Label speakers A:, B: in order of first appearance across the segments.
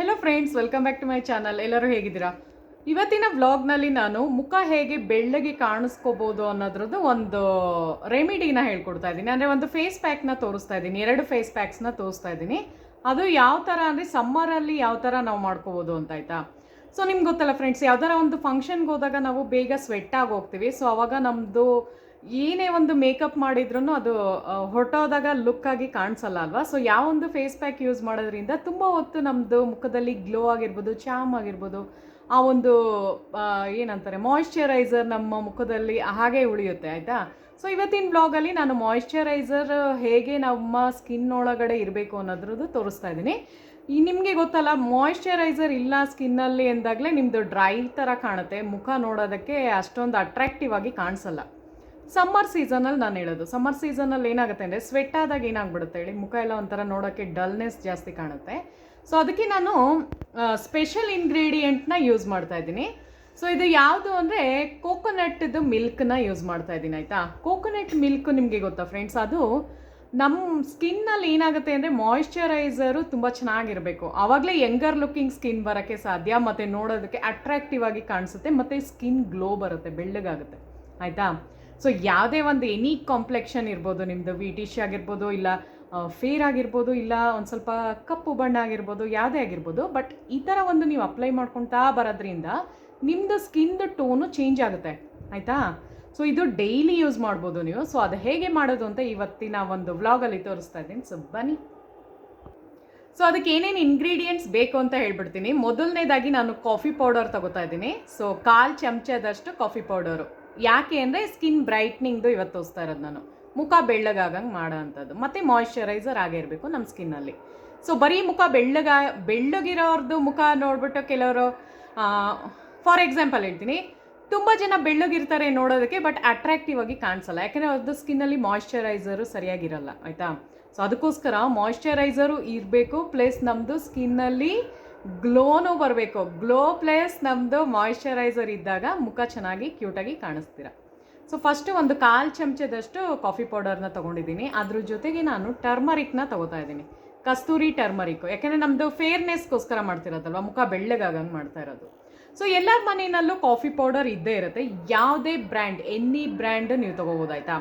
A: Hello friends, welcome back to my channel. ಎಲ್ಲರೂ ಹೇಗಿದ್ದೀರಾ? ಇವತ್ತಿನ ವ್ಲಾಗ್ನಲ್ಲಿ ನಾನು ಮುಖ ಹೇಗೆ ಬೆಳ್ಳಗೆ ಕಾಣಿಸ್ಕೋಬೋದು ಅನ್ನೋದ್ರದ್ದು ಒಂದು ರೆಮಿಡಿನ ಹೇಳ್ಕೊಡ್ತಾ ಇದ್ದೀನಿ. ಅಂದರೆ ಒಂದು ಫೇಸ್ ಪ್ಯಾಕ್ನ ತೋರಿಸ್ತಾ ಇದ್ದೀನಿ, 2 ಫೇಸ್ ಪ್ಯಾಕ್ಸ್ನ ತೋರಿಸ್ತಾ ಇದ್ದೀನಿ. ಅದು ಯಾವ ಥರ ಅಂದರೆ ಸಮ್ಮರಲ್ಲಿ ಯಾವ ಥರ ನಾವು ಮಾಡ್ಕೋಬೋದು ಅಂತ, ಆಯಿತಾ? ಸೊ ನಿಮ್ಗೆ ಗೊತ್ತಲ್ಲ ಫ್ರೆಂಡ್ಸ್, ಯಾವ್ದಾರ ಒಂದು ಫಂಕ್ಷನ್ಗೆ ಹೋದಾಗ ನಾವು ಬೇಗ ಸ್ವೆಟ್ ಆಗಿ ಹೋಗ್ತೀವಿ. ಸೊ ಅವಾಗ ನಮ್ಮದು ಏನೇ ಒಂದು ಮೇಕಪ್ ಮಾಡಿದ್ರೂ ಅದು ಹೊರಟೋದಾಗ ಲುಕ್ಕಾಗಿ ಕಾಣಿಸಲ್ಲ ಅಲ್ವಾ? ಸೊ ಯಾವ ಒಂದು ಫೇಸ್ ಪ್ಯಾಕ್ ಯೂಸ್ ಮಾಡೋದ್ರಿಂದ ತುಂಬ ಹೊತ್ತು ನಮ್ಮದು ಮುಖದಲ್ಲಿ ಗ್ಲೋ ಆಗಿರ್ಬೋದು, ಚಾಮ್ ಆಗಿರ್ಬೋದು, ಆ ಒಂದು ಏನಂತಾರೆ ಮಾಯಿಶ್ಚರೈಸರ್ ನಮ್ಮ ಮುಖದಲ್ಲಿ ಹಾಗೆ ಉಳಿಯುತ್ತೆ, ಆಯಿತಾ? ಸೊ ಇವತ್ತಿನ ಬ್ಲಾಗಲ್ಲಿ ನಾನು ಮಾಯಿಶ್ಚರೈಸರ್ ಹೇಗೆ ನಮ್ಮ ಸ್ಕಿನ್ ಒಳಗಡೆ ಇರಬೇಕು ಅನ್ನೋದ್ರದ್ದು ತೋರಿಸ್ತಾ ಇದ್ದೀನಿ. ನಿಮಗೆ ಗೊತ್ತಲ್ಲ, ಮಾಯಿಶ್ಚರೈಸರ್ ಇಲ್ಲ ಸ್ಕಿನ್ನಲ್ಲಿ ಎಂದಾಗಲೇ ನಿಮ್ಮದು ಡ್ರೈ ಥರ ಕಾಣುತ್ತೆ, ಮುಖ ನೋಡೋದಕ್ಕೆ ಅಷ್ಟೊಂದು ಅಟ್ರಾಕ್ಟಿವ್ ಆಗಿ ಕಾಣಿಸಲ್ಲ. ಸಮ್ಮರ್ ಸೀಸನಲ್ಲಿ ನಾನು ಹೇಳೋದು, ಸಮ್ಮರ್ ಸೀಸನಲ್ಲಿ ಏನಾಗುತ್ತೆ ಅಂದರೆ ಸ್ವೆಟ್ ಆದಾಗ ಏನಾಗ್ಬಿಡುತ್ತೆ ಹೇಳಿ, ಮುಖ ಎಲ್ಲ ಒಂಥರ ನೋಡೋಕ್ಕೆ ಡಲ್ನೆಸ್ ಜಾಸ್ತಿ ಕಾಣುತ್ತೆ. ಸೊ ಅದಕ್ಕೆ ನಾನು ಸ್ಪೆಷಲ್ ಇಂಗ್ರೀಡಿಯೆಂಟ್ನ ಯೂಸ್ ಮಾಡ್ತಾ ಇದ್ದೀನಿ. ಸೊ ಇದು ಯಾವುದು ಅಂದರೆ ಕೋಕೋನಟ್ದು ಮಿಲ್ಕ್ನ ಯೂಸ್ ಮಾಡ್ತಾ ಇದ್ದೀನಿ, ಆಯಿತಾ? ಕೋಕೋನಟ್ ಮಿಲ್ಕ್ ನಿಮಗೆ ಗೊತ್ತಾ ಫ್ರೆಂಡ್ಸ್, ಅದು ನಮ್ಮ ಸ್ಕಿನ್ನಲ್ಲಿ ಏನಾಗುತ್ತೆ ಅಂದರೆ ಮಾಯಿಶ್ಚರೈಸರು ತುಂಬ ಚೆನ್ನಾಗಿರಬೇಕು, ಆವಾಗಲೇ ಯಂಗರ್ ಲುಕ್ಕಿಂಗ್ ಸ್ಕಿನ್ ಬರೋಕ್ಕೆ ಸಾಧ್ಯ, ಮತ್ತು ನೋಡೋದಕ್ಕೆ ಅಟ್ರಾಕ್ಟಿವ್ ಆಗಿ ಕಾಣಿಸುತ್ತೆ, ಮತ್ತು ಸ್ಕಿನ್ ಗ್ಲೋ ಬರುತ್ತೆ, ಬೆಳ್ಳಗಾಗುತ್ತೆ, ಆಯಿತಾ? ಸೊ ಯಾವುದೇ ಒಂದು ಎನಿ ಕಾಂಪ್ಲೆಕ್ಷನ್ ಇರ್ಬೋದು, ನಿಮ್ಮದು ವಿಟಿಶ್ ಆಗಿರ್ಬೋದು, ಇಲ್ಲ ಫೇರ್ ಆಗಿರ್ಬೋದು, ಇಲ್ಲ ಒಂದು ಸ್ವಲ್ಪ ಕಪ್ಪು ಬಣ್ಣ ಆಗಿರ್ಬೋದು, ಯಾವುದೇ ಆಗಿರ್ಬೋದು, ಬಟ್ ಈ ಥರ ಒಂದು ನೀವು ಅಪ್ಲೈ ಮಾಡ್ಕೊಳ್ತಾ ಬರೋದ್ರಿಂದ ನಿಮ್ಮದು ಸ್ಕಿನ್ದು ಟೋನು ಚೇಂಜ್ ಆಗುತ್ತೆ, ಆಯಿತಾ? ಸೊ ಇದು ಡೈಲಿ ಯೂಸ್ ಮಾಡ್ಬೋದು ನೀವು. ಸೊ ಅದು ಹೇಗೆ ಮಾಡೋದು ಅಂತ ಇವತ್ತಿನ ಒಂದು ವ್ಲಾಗಲ್ಲಿ ತೋರಿಸ್ತಾ ಇದ್ದೀನಿ. ಸೊ ಬನ್ನಿ. ಸೊ ಅದಕ್ಕೆ ಏನೇನು ಇಂಗ್ರೀಡಿಯೆಂಟ್ಸ್ ಬೇಕು ಅಂತ ಹೇಳ್ಬಿಡ್ತೀನಿ. ಮೊದಲನೇದಾಗಿ ನಾನು ಕಾಫಿ ಪೌಡರ್ ತಗೋತಾ ಇದ್ದೀನಿ. ಸೊ 1/4 ಚಮಚದಷ್ಟು ಕಾಫಿ ಪೌಡರು. ಯಾಕೆ ಅಂದರೆ ಸ್ಕಿನ್ ಬ್ರೈಟ್ನಿಂಗ್ದು ಇವತ್ತು ತೋರಿಸ್ತಾ ಇರೋದು ನಾನು, ಮುಖ ಬೆಳ್ಳಗಾಗಂಗೆ ಮಾಡೋ ಅಂಥದ್ದು, ಮತ್ತು ಮಾಯಿಶ್ಚರೈಸರ್ ಆಗೇ ಇರಬೇಕು ನಮ್ಮ ಸ್ಕಿನ್ನಲ್ಲಿ. ಸೊ ಬರೀ ಮುಖ ಬೆಳ್ಳಗಿರೋರ್ದು ಮುಖ ನೋಡ್ಬಿಟ್ಟು ಕೆಲವರು, ಫಾರ್ ಎಕ್ಸಾಂಪಲ್ ಹೇಳ್ತೀನಿ, ತುಂಬ ಜನ ಬೆಳ್ಳಗಿರ್ತಾರೆ ನೋಡೋದಕ್ಕೆ, ಬಟ್ ಅಟ್ರಾಕ್ಟಿವ್ ಆಗಿ ಕಾಣಿಸಲ್ಲ, ಯಾಕೆಂದರೆ ಅವ್ರದ್ದು ಸ್ಕಿನ್ನಲ್ಲಿ ಮಾಯಿಶ್ಚರೈಸರು ಸರಿಯಾಗಿರಲ್ಲ, ಆಯಿತಾ? ಸೊ ಅದಕ್ಕೋಸ್ಕರ ಮಾಯಿಶ್ಚರೈಸರು ಇರಬೇಕು, ಪ್ಲಸ್ ನಮ್ಮದು ಸ್ಕಿನ್ನಲ್ಲಿ ಗ್ಲೋನೂ ಬರಬೇಕು. ಗ್ಲೋ ಪ್ಲಸ್ ನಮ್ಮದು ಮಾಯಿಶ್ಚರೈಸರ್ ಇದ್ದಾಗ ಮುಖ ಚೆನ್ನಾಗಿ ಕ್ಯೂಟಾಗಿ ಕಾಣಿಸ್ತೀರ. ಸೊ ಫಸ್ಟು ಒಂದು 1/4 ಚಮಚದಷ್ಟು ಕಾಫಿ ಪೌಡರ್ನ ತೊಗೊಂಡಿದ್ದೀನಿ. ಅದ್ರ ಜೊತೆಗೆ ನಾನು ಟರ್ಮರಿಕ್ನ ತೊಗೋತಾ ಇದ್ದೀನಿ, ಕಸ್ತೂರಿ ಟರ್ಮರಿಕ್ಕು, ಯಾಕೆಂದರೆ ನಮ್ಮದು ಫೇರ್ನೆಸ್ಗೋಸ್ಕರ ಮಾಡ್ತಿರೋದಲ್ವ, ಮುಖ ಬೆಳ್ಳಗಾಗಂಗೆ ಮಾಡ್ತಾ ಇರೋದು. ಸೊ ಎಲ್ಲರ ಮನೆಯಲ್ಲೂ ಕಾಫಿ ಪೌಡರ್ ಇದ್ದೇ ಇರುತ್ತೆ, ಯಾವುದೇ ಬ್ರ್ಯಾಂಡ್, ಎನಿ ಬ್ರ್ಯಾಂಡ್ ನೀವು ತೊಗೋಬೋದು, ಆಯಿತಾ?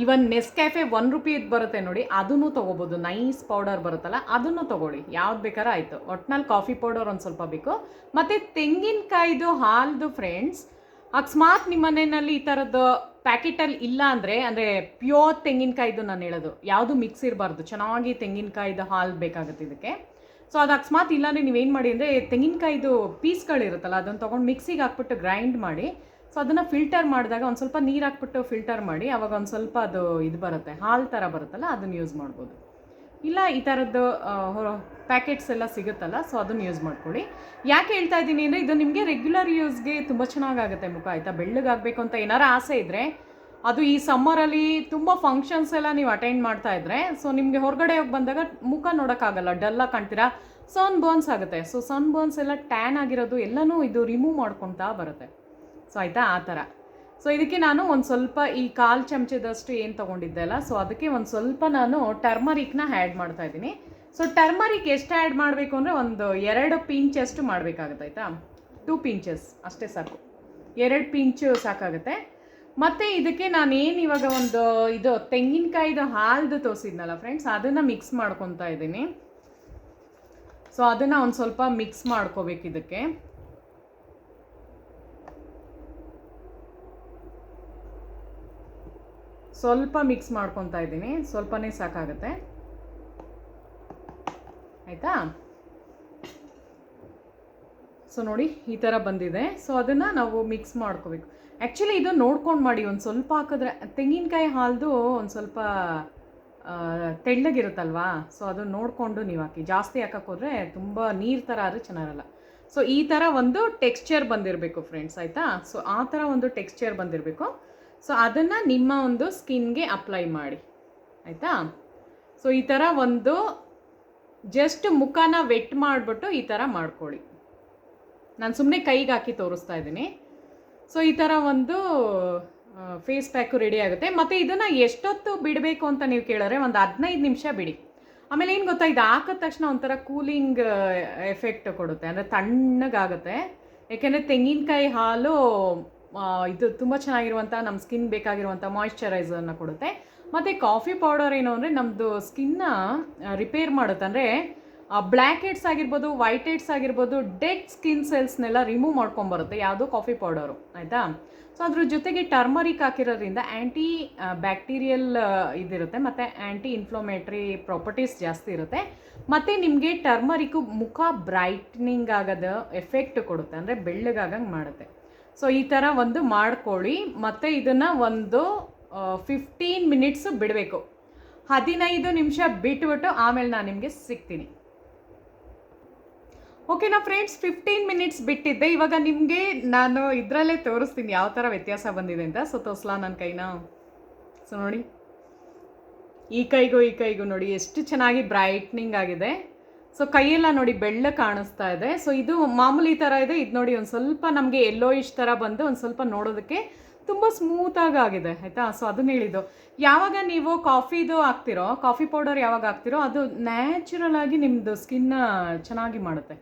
A: ಈವನ್ ನೆಸ್ಕ್ಯಾಫೆ 1 ರೂಪಿ ಇದು ಬರುತ್ತೆ ನೋಡಿ, ಅದನ್ನು ತೊಗೋಬೋದು. ನೈಸ್ ಪೌಡರ್ ಬರುತ್ತಲ್ಲ, ಅದನ್ನು ತೊಗೊಳ್ಳಿ, ಯಾವ್ದು ಬೇಕಾದ್ರೆ ಆಯಿತು. ಒಟ್ನಲ್ಲಿ ಕಾಫಿ ಪೌಡರ್ ಒಂದು ಸ್ವಲ್ಪ ಬೇಕು. ಮತ್ತು ತೆಂಗಿನಕಾಯ್ದು ಹಾಲ್ದು ಫ್ರೆಂಡ್ಸ್, ಅಕಸ್ಮಾತ್ ನಿಮ್ಮ ಮನೆಯಲ್ಲಿ ಈ ಥರದ್ದು ಪ್ಯಾಕೆಟಲ್ಲಿ ಇಲ್ಲ ಅಂದರೆ ಪ್ಯೂರ್ ತೆಂಗಿನಕಾಯ್ದು ನಾನು ಹೇಳೋದು, ಯಾವುದು ಮಿಕ್ಸ್ ಇರಬಾರ್ದು, ಚೆನ್ನಾಗಿ ತೆಂಗಿನಕಾಯ್ದು ಹಾಲು ಬೇಕಾಗುತ್ತೆ ಇದಕ್ಕೆ. ಸೊ ಅದು ಅಕಸ್ಮಾತ್ ಇಲ್ಲಾಂದರೆ ನೀವೇನು ಮಾಡಿ ಅಂದರೆ ತೆಂಗಿನಕಾಯ್ದು ಪೀಸ್ಗಳಿರುತ್ತಲ್ಲ, ಅದನ್ನು ತೊಗೊಂಡು ಮಿಕ್ಸಿಗೆ ಹಾಕ್ಬಿಟ್ಟು ಗ್ರೈಂಡ್ ಮಾಡಿ, ಸೊ ಅದನ್ನು ಫಿಲ್ಟರ್ ಮಾಡಿದಾಗ ಒಂದು ಸ್ವಲ್ಪ ನೀರು ಹಾಕ್ಬಿಟ್ಟು ಫಿಲ್ಟರ್ ಮಾಡಿ, ಆವಾಗ ಒಂದು ಸ್ವಲ್ಪ ಅದು ಇದು ಬರುತ್ತೆ, ಹಾಲು ಥರ ಬರುತ್ತಲ್ಲ, ಅದನ್ನು ಯೂಸ್ ಮಾಡ್ಬೋದು. ಇಲ್ಲ ಈ ಥರದ್ದು ಪ್ಯಾಕೆಟ್ಸ್ ಎಲ್ಲ ಸಿಗುತ್ತಲ್ಲ, ಸೊ ಅದನ್ನು ಯೂಸ್ ಮಾಡ್ಕೊಳ್ಳಿ. ಯಾಕೆ ಹೇಳ್ತಾ ಇದ್ದೀನಿ ಅಂದರೆ ಇದು ನಿಮಗೆ ರೆಗ್ಯುಲರ್ ಯೂಸ್ಗೆ ತುಂಬ ಚೆನ್ನಾಗಾಗುತ್ತೆ ಮುಖ, ಆಯಿತಾ? ಬೆಳ್ಳಗಾಗಬೇಕು ಅಂತ ಏನಾರು ಆಸೆ ಇದ್ದರೆ, ಅದು ಈ ಸಮ್ಮರಲ್ಲಿ ತುಂಬ ಫಂಕ್ಷನ್ಸ್ ಎಲ್ಲ ನೀವು ಅಟೆಂಡ್ ಮಾಡ್ತಾ ಇದ್ದರೆ, ಸೊ ನಿಮಗೆ ಹೊರಗಡೆ ಹೋಗಿ ಬಂದಾಗ ಮುಖ ನೋಡೋಕ್ಕಾಗಲ್ಲ, ಡಲ್ಲಾಗಿ ಕಾಣ್ತೀರಾ, ಸನ್ ಬರ್ನ್ಸ್ ಆಗುತ್ತೆ. ಸೊ ಸನ್ ಬರ್ನ್ಸ್ ಎಲ್ಲ ಟ್ಯಾನ್ ಆಗಿರೋದು ಎಲ್ಲನೂ ಇದು ರಿಮೂವ್ ಮಾಡ್ಕೊತಾ ಬರುತ್ತೆ. ಸೊ ಆಯಿತಾ, ಆ ಥರ. ಸೊ ಇದಕ್ಕೆ ನಾನು ಒಂದು ಸ್ವಲ್ಪ ಈ 1/4 ಚಮಚದಷ್ಟು ಏನು ತೊಗೊಂಡಿದ್ದೆ ಅಲ್ಲ, ಸೊ ಅದಕ್ಕೆ ಒಂದು ಸ್ವಲ್ಪ ನಾನು ಟರ್ಮರಿಕ್ನ ಆ್ಯಡ್ ಮಾಡ್ತಾ ಇದ್ದೀನಿ. ಸೊ ಟರ್ಮರಿಕ್ ಎಷ್ಟು ಆ್ಯಡ್ ಮಾಡಬೇಕು ಅಂದರೆ ಒಂದು 2 ಪಿಂಚಷ್ಟು ಮಾಡಬೇಕಾಗುತ್ತೆ, ಆಯಿತಾ? 2 ಪಿಂಚಸ್ ಅಷ್ಟೇ ಸಾಕು, 2 ಪಿಂಚು ಸಾಕಾಗುತ್ತೆ. ಮತ್ತು ಇದಕ್ಕೆ ನಾನೇನು ಇವಾಗ ಒಂದು ಇದು ತೆಂಗಿನಕಾಯ್ದು ಹಾಲ್ದು ತೋರಿಸಿದ್ನಲ್ಲ ಫ್ರೆಂಡ್ಸ್, ಅದನ್ನು ಮಿಕ್ಸ್ ಮಾಡ್ಕೊತಾ ಇದ್ದೀನಿ. ಸೊ ಅದನ್ನು ಒಂದು ಸ್ವಲ್ಪ ಮಿಕ್ಸ್ ಮಾಡ್ಕೋಬೇಕು ಇದಕ್ಕೆ. ಸ್ವಲ್ಪ ಮಿಕ್ಸ್ ಮಾಡ್ಕೊತಾ ಇದ್ದೀನಿ, ಸ್ವಲ್ಪನೇ ಸಾಕಾಗುತ್ತೆ, ಆಯಿತಾ? ಸೊ ನೋಡಿ ಈ ಥರ ಬಂದಿದೆ. ಸೊ ಅದನ್ನು ನಾವು ಮಿಕ್ಸ್ ಮಾಡ್ಕೋಬೇಕು. ಆ್ಯಕ್ಚುಲಿ ಇದು ನೋಡ್ಕೊಂಡು ಮಾಡಿ, ಒಂದು ಸ್ವಲ್ಪ ಹಾಕಿದ್ರೆ, ತೆಂಗಿನಕಾಯಿ ಹಾಲ್ದು ಒಂದು ಸ್ವಲ್ಪ ತೆಳ್ಳಗಿರುತ್ತಲ್ವಾ, ಸೊ ಅದು ನೋಡಿಕೊಂಡು ನೀವು ಹಾಕಿ, ಜಾಸ್ತಿ ಹಾಕೋಕ್ಕೋದ್ರೆ ತುಂಬ ನೀರು ಥರ ಆದರೆ ಚೆನ್ನಾಗಿರಲ್ಲ. ಸೊ ಈ ಥರ ಒಂದು ಟೆಕ್ಸ್ಚರ್ ಬಂದಿರಬೇಕು ಫ್ರೆಂಡ್ಸ್, ಆಯಿತಾ? ಸೊ ಆ ಥರ ಒಂದು ಟೆಕ್ಸ್ಚರ್ ಬಂದಿರಬೇಕು. ಸೊ ಅದನ್ನು ನಿಮ್ಮ ಒಂದು ಸ್ಕಿನ್ಗೆ ಅಪ್ಲೈ ಮಾಡಿ, ಆಯಿತಾ? ಸೊ ಈ ಥರ ಒಂದು ಜಸ್ಟ್ ಮುಖನ ವೆಟ್ ಮಾಡಿಬಿಟ್ಟು ಈ ಥರ ಮಾಡ್ಕೊಳ್ಳಿ. ನಾನು ಸುಮ್ಮನೆ ಕೈಗೆ ಹಾಕಿ ತೋರಿಸ್ತಾ ಇದ್ದೀನಿ. ಸೊ ಈ ಥರ ಒಂದು ಫೇಸ್ ಪ್ಯಾಕು ರೆಡಿ ಆಗುತ್ತೆ. ಮತ್ತು ಇದನ್ನು ಎಷ್ಟೊತ್ತು ಬಿಡಬೇಕು ಅಂತ ನೀವು ಕೇಳಿದ್ರೆ ಒಂದು 15 ನಿಮಿಷ ಬಿಡಿ. ಆಮೇಲೆ ಏನು ಗೊತ್ತಾ, ಇದು ಹಾಕಿದ ತಕ್ಷಣ ಒಂಥರ ಕೂಲಿಂಗ್ ಎಫೆಕ್ಟ್ ಕೊಡುತ್ತೆ, ಅಂದರೆ ತಣ್ಣಗಾಗುತ್ತೆ. ಯಾಕೆಂದರೆ ತೆಂಗಿನಕಾಯಿ ಹಾಲು ಇದು ತುಂಬ ಚೆನ್ನಾಗಿರುವಂಥ ನಮ್ಮ ಸ್ಕಿನ್ ಬೇಕಾಗಿರುವಂಥ ಮಾಯಿಶ್ಚರೈಸರ್ನ ಕೊಡುತ್ತೆ. ಮತ್ತು ಕಾಫಿ ಪೌಡರ್ ಏನು ಅಂದರೆ ನಮ್ಮದು ಸ್ಕಿನ್ನ ರಿಪೇರ್ ಮಾಡುತ್ತೆ. ಅಂದರೆ ಬ್ಲ್ಯಾಕ್ ಹೆಡ್ಸ್ ಆಗಿರ್ಬೋದು, ವೈಟ್ ಹೆಡ್ಸ್ ಆಗಿರ್ಬೋದು, ಡೆಡ್ ಸ್ಕಿನ್ ಸೆಲ್ಸ್ನೆಲ್ಲ ರಿಮೂವ್ ಮಾಡ್ಕೊಂಬರುತ್ತೆ ಯಾವುದೋ ಕಾಫಿ ಪೌಡರು, ಆಯಿತಾ. ಸೊ ಅದ್ರ ಜೊತೆಗೆ ಟರ್ಮರಿಕ್ ಹಾಕಿರೋದ್ರಿಂದ ಆ್ಯಂಟಿ ಬ್ಯಾಕ್ಟೀರಿಯಲ್ ಇದಿರುತ್ತೆ, ಮತ್ತು ಆ್ಯಂಟಿ ಇನ್ಫ್ಲಮೇಟ್ರಿ ಪ್ರಾಪರ್ಟೀಸ್ ಜಾಸ್ತಿ ಇರುತ್ತೆ. ಮತ್ತು ನಿಮಗೆ ಟರ್ಮರಿಕ್ಕು ಮುಖ ಬ್ರೈಟ್ನಿಂಗ್ ಆಗೋದು ಎಫೆಕ್ಟ್ ಕೊಡುತ್ತೆ, ಅಂದರೆ ಬೆಳ್ಳಗಾಗಂಗೆ ಮಾಡುತ್ತೆ. ಸೊ ಈ ಥರ ಒಂದು ಮಾಡ್ಕೊಳ್ಳಿ. ಮತ್ತು ಇದನ್ನು ಒಂದು 15 ಮಿನಿಟ್ಸು ಬಿಡಬೇಕು. 15 ನಿಮಿಷ ಬಿಟ್ಬಿಟ್ಟು ಆಮೇಲೆ ನಾನು ನಿಮಗೆ ಸಿಗ್ತೀನಿ. ಓಕೆನಾ ಫ್ರೆಂಡ್ಸ್, 15 ಮಿನಿಟ್ಸ್ ಬಿಟ್ಟಿದ್ದೆ. ಇವಾಗ ನಿಮಗೆ ನಾನು ಇದರಲ್ಲೇ ತೋರಿಸ್ತೀನಿ ಯಾವ ಥರ ವ್ಯತ್ಯಾಸ ಬಂದಿದೆ ಅಂತ. ಸೊ ತೋರಿಸ್ಲಾ ನನ್ನ ಕೈನ? ಸೊ ನೋಡಿ, ಈ ಕೈಗೂ ನೋಡಿ ಎಷ್ಟು ಚೆನ್ನಾಗಿ ಬ್ರೈಟ್ನಿಂಗ್ ಆಗಿದೆ. ಸೊ ಕೈಯೆಲ್ಲ ನೋಡಿ ಬೆಳ್ಳ ಕಾಣಿಸ್ತಾ ಇದೆ. ಸೊ ಇದು ಮಾಮೂಲಿ ಥರ ಇದೆ. ಇದು ನೋಡಿ ಒಂದು ಸ್ವಲ್ಪ ನಮಗೆ ಎಲ್ಲೋಯಿಶ್ ಥರ ಬಂದು ಒಂದು ಸ್ವಲ್ಪ ನೋಡೋದಕ್ಕೆ ತುಂಬ ಸ್ಮೂತಾಗಿ ಆಗಿದೆ, ಆಯಿತಾ. ಸೊ ಅದನ್ನ ಹೇಳಿದ್ದು, ಯಾವಾಗ ನೀವು ಕಾಫಿದು ಹಾಕ್ತಿರೋ, ಕಾಫಿ ಪೌಡರ್ ಯಾವಾಗ ಹಾಕ್ತಿರೋ ಅದು ನ್ಯಾಚುರಲ್ ಆಗಿ ನಿಮ್ಮದು ಸ್ಕಿನ್ನ ಚೆನ್ನಾಗಿ ಮಾಡುತ್ತೆ.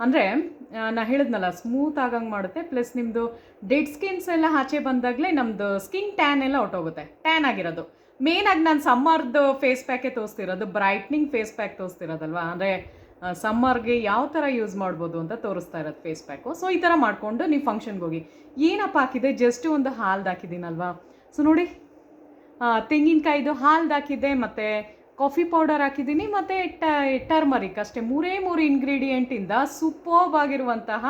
A: ಅಂದರೆ ನಾ ಹೇಳಿದ್ನಲ್ಲ, ಸ್ಮೂತ್ ಆಗಂಗೆ ಮಾಡುತ್ತೆ. ಪ್ಲಸ್ ನಿಮ್ಮದು ಡೆಡ್ ಸ್ಕಿನ್ಸ್ ಎಲ್ಲ ಆಚೆ ಬಂದಾಗಲೇ ನಮ್ಮದು ಸ್ಕಿನ್ ಟ್ಯಾನ್ ಎಲ್ಲ ಹೊಟ್ಟೋಗುತ್ತೆ. ಟ್ಯಾನ್ ಆಗಿರೋದು ಮೇನಾಗಿ ನಾನು ಸಮ್ಮರ್ದು ಫೇಸ್ ಪ್ಯಾಕೇ ತೋರಿಸ್ತಿರೋದು, ಬ್ರೈಟ್ನಿಂಗ್ ಫೇಸ್ ಪ್ಯಾಕ್ ತೋರಿಸ್ತಿರೋದಲ್ವ. ಅಂದರೆ ಸಮ್ಮರ್ಗೆ ಯಾವ ಥರ ಯೂಸ್ ಮಾಡ್ಬೋದು ಅಂತ ತೋರಿಸ್ತಾ ಇರೋದು ಫೇಸ್ ಪ್ಯಾಕು. ಸೊ ಈ ಥರ ಮಾಡಿಕೊಂಡು ನೀವು ಫಂಕ್ಷನ್ಗೆ ಹೋಗಿ. ಏನಪ್ಪ ಹಾಕಿದೆ, ಜಸ್ಟ್ ಒಂದು ಹಾಲ್ದು ಹಾಕಿದ್ದೀನಲ್ವಾ. ಸೊ ನೋಡಿ, ತೆಂಗಿನಕಾಯಿದು ಹಾಲ್ದು ಹಾಕಿದ್ದೆ, ಮತ್ತು ಕಾಫಿ ಪೌಡರ್ ಹಾಕಿದ್ದೀನಿ, ಮತ್ತು ಟರ್ಮರಿಕ್ ಅಷ್ಟೇ. ಮೂರು ಇಂಗ್ರೀಡಿಯೆಂಟಿಂದ ಸೂಪರ್ಬ್ ಆಗಿರುವಂತಹ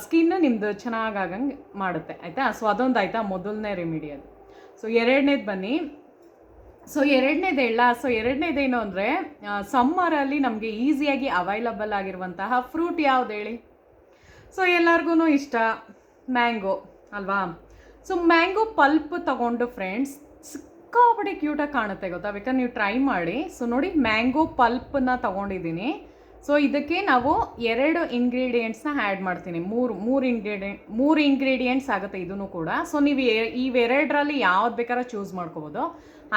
A: ಸ್ಕಿನ್ನು ನಿಮ್ಮದು ಚೆನ್ನಾಗಾಗಂಗೆ ಮಾಡುತ್ತೆ, ಆಯಿತಾ. ಸೊ ಅದೊಂದು ಆಯಿತಾ, ಮೊದಲನೇ ರೆಮಿಡಿ ಅದು. ಸೊ ಎರಡನೇದು ಬನ್ನಿ. ಸೊ ಎರಡನೇದೇನು ಅಂದರೆ, ಸಮ್ಮರಲ್ಲಿ ನಮಗೆ ಈಸಿಯಾಗಿ ಅವೈಲಬಲ್ ಆಗಿರುವಂತಹ ಫ್ರೂಟ್ ಯಾವ್ದು ಹೇಳಿ? ಸೊ ಎಲ್ಲರಿಗೂ ಇಷ್ಟ ಮ್ಯಾಂಗೋ ಅಲ್ವಾ. ಸೊ ಮ್ಯಾಂಗೋ ಪಲ್ಪ್ ತಗೊಂಡು ಫ್ರೆಂಡ್ಸ್ ಸಿಕ್ಕಾಪಟ್ಟೆ ಕ್ಯೂಟಾಗಿ ಕಾಣುತ್ತೆ, ಗೊತ್ತಾ. ಬೇಕಾದ್ರೆ ನೀವು ಟ್ರೈ ಮಾಡಿ. ಸೊ ನೋಡಿ, ಮ್ಯಾಂಗೋ ಪಲ್ಪನ್ನ ತಗೊಂಡಿದ್ದೀನಿ. ಸೊ ಇದಕ್ಕೆ ನಾವು 2 ಇಂಗ್ರೀಡಿಯೆಂಟ್ಸ್ನ ಆ್ಯಡ್ ಮಾಡ್ತೀನಿ. ಮೂರು ಇಂಗ್ರೀಡಿಯೆಂಟ್ಸ್ ಆಗುತ್ತೆ ಇದೂ ಕೂಡ. ಸೊ ನೀವು ಇವೆರಡರಲ್ಲಿ ಯಾವ್ದು ಬೇಕಾದ್ರೆ ಚೂಸ್ ಮಾಡ್ಕೋಬೋದು.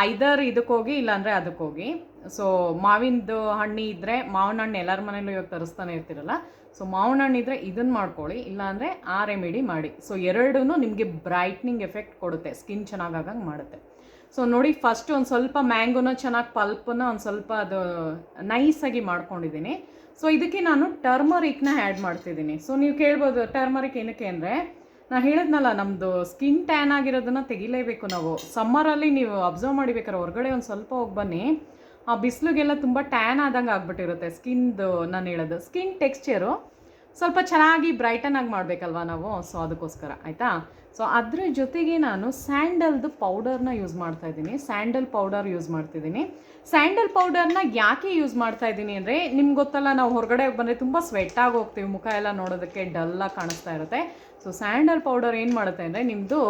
A: ಐದರ್ ಇದಕ್ಕೆ ಹೋಗಿ, ಇಲ್ಲಾಂದರೆ ಅದಕ್ಕೆ ಹೋಗಿ. ಸೊ ಮಾವಿನದು ಹಣ್ಣು ಇದ್ದರೆ, ಮಾವಿನ ಹಣ್ಣು ಎಲ್ಲರ ಮನೇಲೂ ಇವಾಗ ತರಿಸ್ತಾನೆ ಇರ್ತಿರಲ್ಲ. ಸೊ ಮಾವಿನ ಹಣ್ಣು ಇದ್ದರೆ ಇದನ್ನು ಮಾಡ್ಕೊಳ್ಳಿ, ಇಲ್ಲಾಂದರೆ ಆ ರೆಮಿಡಿ ಮಾಡಿ. ಸೊ ಎರಡೂ ನಿಮಗೆ ಬ್ರೈಟ್ನಿಂಗ್ ಎಫೆಕ್ಟ್ ಕೊಡುತ್ತೆ, ಸ್ಕಿನ್ ಚೆನ್ನಾಗಾಗಂಗೆ ಮಾಡುತ್ತೆ. ಸೊ ನೋಡಿ, ಫಸ್ಟ್ ಒಂದು ಸ್ವಲ್ಪ ಮ್ಯಾಂಗೋನ ಚೆನ್ನಾಗಿ ಪಲ್ಪನ್ನ ಒಂದು ಸ್ವಲ್ಪ ಅದು ನೈಸಾಗಿ ಮಾಡ್ಕೊಂಡಿದ್ದೀನಿ. ಸೊ ಇದಕ್ಕೆ ನಾನು ಟರ್ಮರಿಕ್ನ ಆ್ಯಡ್ ಮಾಡ್ತಿದ್ದೀನಿ. ಸೊ ನೀವು ಕೇಳ್ಬೋದು, ಟರ್ಮರಿಕ್ ಏನಕ್ಕೆ ಅಂದರೆ, ನಾನು ಹೇಳಿದ್ನಲ್ಲ, ನಮ್ಮದು ಸ್ಕಿನ್ ಟ್ಯಾನ್ ಆಗಿರೋದನ್ನು ತೆಗಿಲೇಬೇಕು ನಾವು. ಸಮ್ಮರಲ್ಲಿ ನೀವು ಅಬ್ಸರ್ವ್ ಮಾಡಿಬೇಕಾದ್ರೆ ಹೊರಗಡೆ ಒಂದು ಸ್ವಲ್ಪ ಹೋಗಿ ಬನ್ನಿ, ಆ ಬಿಸಿಲಿಗೆಲ್ಲ ತುಂಬ ಟ್ಯಾನ್ ಆದಂಗೆ ಆಗ್ಬಿಟ್ಟಿರುತ್ತೆ ಸ್ಕಿನ್ದು. ನಾನು ಹೇಳೋದು ಸ್ಕಿನ್ ಟೆಕ್ಸ್ಚರು ಸ್ವಲ್ಪ ಚೆನ್ನಾಗಿ ಬ್ರೈಟನ್ ಆಗಿ ಮಾಡಬೇಕಲ್ವ ನಾವು. ಸೊ ಅದಕ್ಕೋಸ್ಕರ, ಆಯಿತಾ. ಸೊ ಅದ್ರ ಜೊತೆಗೆ ನಾನು ಸ್ಯಾಂಡಲ್ದು ಪೌಡರ್ನ ಯೂಸ್ ಮಾಡ್ತಾಯಿದ್ದೀನಿ. ಸ್ಯಾಂಡಲ್ ಪೌಡರ್ ಯೂಸ್ ಮಾಡ್ತಿದ್ದೀನಿ. ಸ್ಯಾಂಡಲ್ ಪೌಡರ್ನ ಯಾಕೆ ಯೂಸ್ ಮಾಡ್ತಾಯಿದ್ದೀನಿ ಅಂದರೆ, ನಿಮ್ಗೆ ಗೊತ್ತಲ್ಲ, ನಾವು ಹೊರಗಡೆ ಬಂದರೆ ತುಂಬ ಸ್ವೆಟ್ಟಾಗಿ ಹೋಗ್ತೀವಿ, ಮುಖ ಎಲ್ಲ ನೋಡೋದಕ್ಕೆ ಡಲ್ಲಾಗಿ ಕಾಣಿಸ್ತಾ ಇರುತ್ತೆ. ಸೊ ಸ್ಯಾಂಡಲ್ ಪೌಡರ್ ಏನು ಮಾಡುತ್ತೆ ಅಂದರೆ, ನಿಮ್ಮದು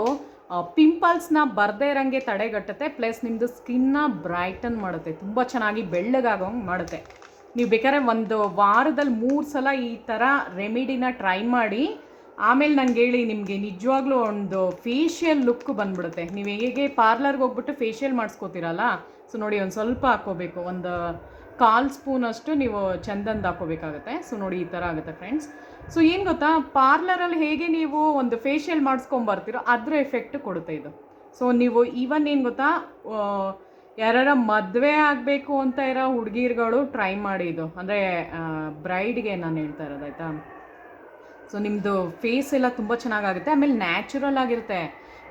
A: ಪಿಂಪಲ್ಸ್ನ ಬರದೇ ಇರೋಂಗೆ ತಡೆಗಟ್ಟುತ್ತೆ. ಪ್ಲಸ್ ನಿಮ್ಮದು ಸ್ಕಿನ್ನ ಬ್ರೈಟನ್ ಮಾಡುತ್ತೆ, ತುಂಬ ಚೆನ್ನಾಗಿ ಬೆಳ್ಳಗಾಗೋಂಗೆ ಮಾಡುತ್ತೆ. ನೀವು ಬೇಕಾದ್ರೆ ಒಂದು ವಾರದಲ್ಲಿ 3 ಸಲ ಈ ಥರ ರೆಮಿಡಿನ ಟ್ರೈ ಮಾಡಿ. ಆಮೇಲೆ ನನಗೆ ಹೇಳಿ, ನಿಮಗೆ ನಿಜವಾಗ್ಲೂ ಒಂದು ಫೇಶಿಯಲ್ ಲುಕ್ ಬಂದ್ಬಿಡುತ್ತೆ. ನೀವು ಹೇಗೆ ಪಾರ್ಲರ್ಗೆ ಹೋಗ್ಬಿಟ್ಟು ಫೇಶಿಯಲ್ ಮಾಡಿಸ್ಕೋತೀರಲ್ಲ, ಸೊ ನೋಡಿ, ಒಂದು ಸ್ವಲ್ಪ ಹಾಕ್ಕೋಬೇಕು, ಒಂದು 1/4 ಸ್ಪೂನಷ್ಟು ನೀವು ಚಂದಂದು ಹಾಕ್ಕೋಬೇಕಾಗುತ್ತೆ. ಸೊ ನೋಡಿ, ಈ ಥರ ಆಗುತ್ತೆ ಫ್ರೆಂಡ್ಸ್. ಸೊ ಏನು ಗೊತ್ತಾ, ಪಾರ್ಲರಲ್ಲಿ ಹೇಗೆ ನೀವು ಒಂದು ಫೇಶಿಯಲ್ ಮಾಡಿಸ್ಕೊಂಬರ್ತೀರೋ ಅದ್ರ ಎಫೆಕ್ಟ್ ಕೊಡುತ್ತೆ ಇದು. ಸೊ ನೀವು ಈವನ್ ಏನು ಗೊತ್ತಾ, ಯಾರ ಮದುವೆ ಆಗಬೇಕು ಅಂತ ಇರೋ ಹುಡುಗಿರುಗಳು ಟ್ರೈ ಮಾಡಿ ಇದು. ಅಂದರೆ ಬ್ರೈಡ್ಗೆ ನಾನು ಹೇಳ್ತಾ ಇರೋದು, ಆಯಿತಾ. ಸೊ ನಿಮ್ಮದು ಫೇಸ್ ಎಲ್ಲ ತುಂಬ ಚೆನ್ನಾಗಾಗುತ್ತೆ. ಆಮೇಲೆ ನ್ಯಾಚುರಲ್ ಆಗಿರುತ್ತೆ.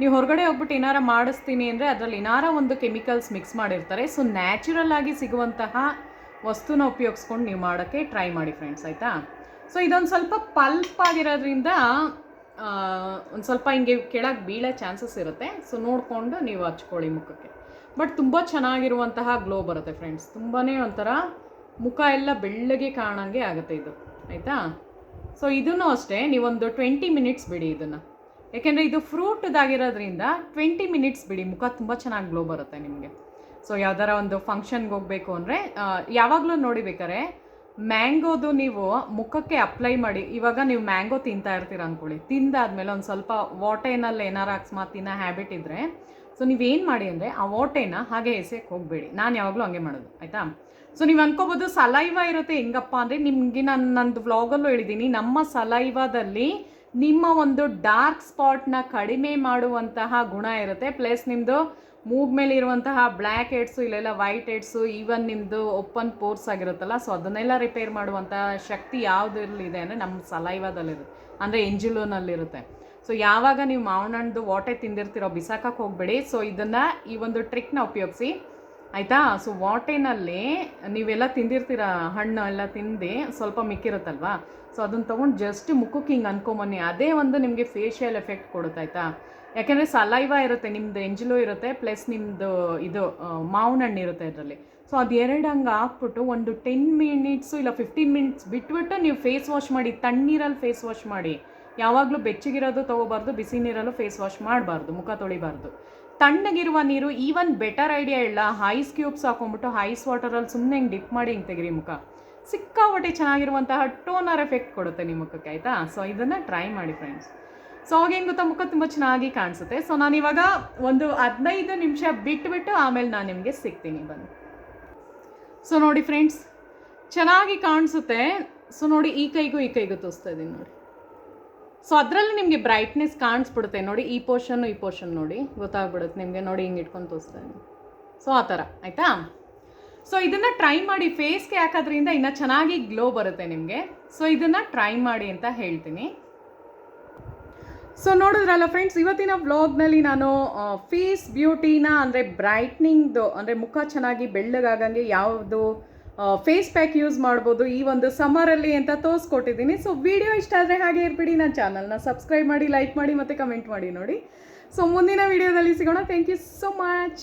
A: ನೀವು ಹೊರಗಡೆ ಹೋಗ್ಬಿಟ್ಟು ಏನಾರ ಮಾಡಿಸ್ತೀನಿ ಅಂದರೆ ಅದರಲ್ಲಿ ಏನಾರ ಒಂದು ಕೆಮಿಕಲ್ಸ್ ಮಿಕ್ಸ್ ಮಾಡಿರ್ತಾರೆ. ಸೊ ನ್ಯಾಚುರಲ್ ಆಗಿ ಸಿಗುವಂತಹ ವಸ್ತುನ ಉಪಯೋಗಿಸ್ಕೊಂಡು ನೀವು ಮಾಡೋಕ್ಕೆ ಟ್ರೈ ಮಾಡಿ ಫ್ರೆಂಡ್ಸ್, ಆಯಿತಾ. ಸೊ ಇದೊಂದು ಸ್ವಲ್ಪ ಪಲ್ಪ್ ಆಗಿರೋದ್ರಿಂದ ಒಂದು ಸ್ವಲ್ಪ ಹಿಂಗೆ ಕೆಳಗೆ ಬೀಳೋ ಚಾನ್ಸಸ್ ಇರುತ್ತೆ. ಸೊ ನೋಡಿಕೊಂಡು ನೀವು ಹಚ್ಕೊಳ್ಳಿ ಮುಖಕ್ಕೆ. ಬಟ್ ತುಂಬ ಚೆನ್ನಾಗಿರುವಂತಹ ಗ್ಲೋ ಬರುತ್ತೆ ಫ್ರೆಂಡ್ಸ್. ತುಂಬಾ ಒಂಥರ ಮುಖ ಎಲ್ಲ ಬೆಳ್ಳಗೆ ಕಾಣಂಗೆ ಆಗುತ್ತೆ ಇದು, ಆಯಿತಾ. ಸೊ ಇದನ್ನು ಅಷ್ಟೇ, ನೀವೊಂದು 20 ಮಿನಿಟ್ಸ್ ಬಿಡಿ ಇದನ್ನು. ಯಾಕೆಂದರೆ ಇದು ಫ್ರೂಟ್ದಾಗಿರೋದ್ರಿಂದ 20 ಮಿನಿಟ್ಸ್ ಬಿಡಿ, ಮುಖ ತುಂಬ ಚೆನ್ನಾಗಿ ಗ್ಲೋ ಬರುತ್ತೆ ನಿಮಗೆ. ಸೊ ಯಾವ್ದಾರ ಒಂದು ಫಂಕ್ಷನ್ಗೆ ಹೋಗಬೇಕು ಅಂದರೆ ಯಾವಾಗಲೂ ನೋಡಿ, ಬೇಕಾರೆ ಮ್ಯಾಂಗೋದು ನೀವು ಮುಖಕ್ಕೆ ಅಪ್ಲೈ ಮಾಡಿ. ಇವಾಗ ನೀವು ಮ್ಯಾಂಗೋ ತಿಂತಾ ಇರ್ತೀರ ಅಂದ್ಕೊಳ್ಳಿ, ತಿಂದಾದ್ಮೇಲೆ ಒಂದು ಸ್ವಲ್ಪ ವಾಟೇನಲ್ಲಿ ಏನಾರು ಅಕಸ್ಮಾತ್ ತಿನ್ನೋ ಹ್ಯಾಬಿಟ್ ಇದ್ದರೆ, ಸೊ ನೀವೇನು ಮಾಡಿ ಅಂದರೆ ಆ ವಾಟೇನ ಹಾಗೆ ಎಸೆಯಕ್ಕೆ ಹೋಗಬೇಡಿ. ನಾನು ಯಾವಾಗಲೂ ಹಂಗೆ ಮಾಡೋದು, ಆಯಿತಾ. ಸೊ ನೀವು ಅನ್ಕೋಬೋದು ಸಲೈವ ಇರುತ್ತೆ ಹೆಂಗಪ್ಪ ಅಂದರೆ, ನಿಮಗೆ ನಾನು ನಂದು ವ್ಲಾಗಲ್ಲೂ ಹೇಳಿದ್ದೀನಿ, ನಮ್ಮ ಸಲೈವಾದಲ್ಲಿ ನಿಮ್ಮ ಒಂದು ಡಾರ್ಕ್ ಸ್ಪಾಟ್ನ ಕಡಿಮೆ ಮಾಡುವಂತಹ ಗುಣ ಇರುತ್ತೆ. ಪ್ಲಸ್ ನಿಮ್ಮದು ಮೂಗ್ ಮೇಲೆ ಇರುವಂತಹ ಬ್ಲ್ಯಾಕ್ ಹೆಡ್ಸು, ಇಲ್ಲೆಲ್ಲ ವೈಟ್ ಹೆಡ್ಸು, ಈವನ್ ನಿಮ್ಮದು ಓಪನ್ ಪೋರ್ಸ್ ಆಗಿರುತ್ತಲ್ಲ, ಸೊ ಅದನ್ನೆಲ್ಲ ರಿಪೇರ್ ಮಾಡುವಂತಹ ಶಕ್ತಿ ಯಾವುದರಲ್ಲಿದೆ ಅಂದರೆ ನಮ್ಮ ಸಲೈವಾದಲ್ಲಿರುತ್ತೆ, ಅಂದರೆ ಎಂಜುಲೋನಲ್ಲಿರುತ್ತೆ. ಸೊ ಯಾವಾಗ ನೀವು ಮಾವಿನ ಹಣ್ಣು ವಾಟೆ ತಿಂದಿರ್ತಿರೋ ಬಿಸಾಕಕ್ಕೆ ಹೋಗಬೇಡಿ. ಸೊ ಇದನ್ನು ಈ ಒಂದು ಟ್ರಿಕ್ನ ಉಪಯೋಗಿಸಿ ಆಯಿತಾ. ಸೊ ವಾಟೆನಲ್ಲಿ ನೀವೆಲ್ಲ ತಿಂದಿರ್ತೀರ, ಹಣ್ಣು ಎಲ್ಲ ತಿಂದು ಸ್ವಲ್ಪ ಮಿಕ್ಕಿರುತ್ತಲ್ವಾ, ಸೊ ಅದನ್ನು ತೊಗೊಂಡು ಜಸ್ಟ್ ಮುಖಕ್ಕೆ ಹಿಂಗೆ ಅನ್ಕೊಂಬನ್ನಿ, ಅದೇ ಒಂದು ನಿಮಗೆ ಫೇಶಿಯಲ್ ಎಫೆಕ್ಟ್ ಕೊಡುತ್ತೆ ಆಯಿತಾ. ಯಾಕೆಂದರೆ ಸಲೈವ ಇರುತ್ತೆ, ನಿಮ್ಮದು ಎಂಜಲು ಇರುತ್ತೆ, ಪ್ಲಸ್ ನಿಮ್ಮದು ಇದು ಮಾವಿನ ಹಣ್ಣು ಇರುತ್ತೆ ಇದರಲ್ಲಿ. ಸೊ ಅದು ಎರಡು ಹಂಗೆ ಹಾಕ್ಬಿಟ್ಟು ಒಂದು 10 ಮಿನಿಟ್ಸು ಇಲ್ಲ 15 ಮಿನಿಟ್ಸ್ ಬಿಟ್ಬಿಟ್ಟು ನೀವು ಫೇಸ್ ವಾಶ್ ಮಾಡಿ. ತಣ್ಣೀರಲ್ಲಿ ಫೇಸ್ ವಾಶ್ ಮಾಡಿ, ಯಾವಾಗಲೂ ಬೆಚ್ಚಗಿರೋದು ತೊಗೋಬಾರ್ದು, ಬಿಸಿ ನೀರಲ್ಲೂ ಫೇಸ್ ವಾಶ್ ಮಾಡಬಾರ್ದು, ಮುಖ ತೊಳಿಬಾರ್ದು. ತಣ್ಣಗಿರುವ ನೀರು, ಈವನ್ ಬೆಟರ್ ಐಡಿಯಾ ಇಲ್ಲ, ಐಸ್ ಕ್ಯೂಬ್ಸ್ ಹಾಕೊಂಡ್ಬಿಟ್ಟು ಐಸ್ ವಾಟರಲ್ಲಿ ಸುಮ್ಮನೆ ಹಿಂಗೆ ಡಿಪ್ ಮಾಡಿ ಹಿಂಗೆ ತೆಗಿರಿ ಮುಖ, ಸಿಕ್ಕಾಪಟ್ಟೆ ಚೆನ್ನಾಗಿರುವಂತಹ ಟೋನರ್ ಎಫೆಕ್ಟ್ ಕೊಡುತ್ತೆ ನಿಮ್ಮ ಮುಖಕ್ಕೆ ಆಯಿತಾ. ಸೊ ಇದನ್ನು ಟ್ರೈ ಮಾಡಿ ಫ್ರೆಂಡ್ಸ್. ಸೊ ಅವಾಗೇನು ಗೊತ್ತಾ, ಮುಖ ತುಂಬ ಚೆನ್ನಾಗಿ ಕಾಣಿಸುತ್ತೆ. ಸೊ ನಾನಿವಾಗ ಒಂದು 15 ನಿಮಿಷ ಬಿಟ್ಬಿಟ್ಟು ಆಮೇಲೆ ನಾನು ನಿಮಗೆ ಸಿಗ್ತೀನಿ, ಬನ್ನಿ. ಸೊ ನೋಡಿ ಫ್ರೆಂಡ್ಸ್, ಚೆನ್ನಾಗಿ ಕಾಣಿಸುತ್ತೆ. ಸೊ ನೋಡಿ, ಈ ಕೈಗೂ ತೋರಿಸ್ತಾ ಇದ್ದೀನಿ ನೋಡಿ. ಸೊ ಅದರಲ್ಲಿ ನಿಮಗೆ ಬ್ರೈಟ್ನೆಸ್ ಕಾಣಿಸ್ಬಿಡುತ್ತೆ ನೋಡಿ, ಈ ಪೋರ್ಷನ್ ನೋಡಿ ಗೊತ್ತಾಗ್ಬಿಡುತ್ತೆ ನಿಮಗೆ. ನೋಡಿ ಹಿಂಗೆ ಇಟ್ಕೊಂಡು ತೋರಿಸ್ತಾ ಇದ್ದೀನಿ. ಸೊ ಆ ಥರ ಆಯಿತಾ. ಸೊ ಇದನ್ನು ಟ್ರೈ ಮಾಡಿ, ಫೇಸ್ಗೆ ಹಾಕೋದ್ರಿಂದ ಇನ್ನೂ ಚೆನ್ನಾಗಿ ಗ್ಲೋ ಬರುತ್ತೆ ನಿಮಗೆ. ಸೊ ಇದನ್ನು ಟ್ರೈ ಮಾಡಿ ಅಂತ ಹೇಳ್ತೀನಿ. ಸೊ ನೋಡಿದ್ರಲ್ಲ ಫ್ರೆಂಡ್ಸ್, ಇವತ್ತಿನ ವ್ಲಾಗ್ನಲ್ಲಿ ನಾನು ಫೇಸ್ ಬ್ಯೂಟಿನ ಅಂದರೆ ಬ್ರೈಟ್ನಿಂಗ್ದು, ಅಂದರೆ ಮುಖ ಚೆನ್ನಾಗಿ ಬೆಳ್ಳಗಾಗಂಗೆ ಯಾವುದು ಫೇಸ್ ಪ್ಯಾಕ್ ಯೂಸ್ ಮಾಡ್ಬೋದು ಈ ಒಂದು ಸಮ್ಮರಲ್ಲಿ ಅಂತ ತೋರಿಸ್ಕೊಟ್ಟಿದ್ದೀನಿ. ಸೊ ವಿಡಿಯೋ ಇಷ್ಟ ಆದರೆ ಹಾಗೆ ಇರ್ಬಿಡಿ, ನನ್ನ ಚಾನಲ್ನ ಸಬ್ಸ್ಕ್ರೈಬ್ ಮಾಡಿ, ಲೈಕ್ ಮಾಡಿ ಮತ್ತು ಕಮೆಂಟ್ ಮಾಡಿ ನೋಡಿ. ಸೊ ಮುಂದಿನ ವಿಡಿಯೋದಲ್ಲಿ ಸಿಗೋಣ. Thank you so much.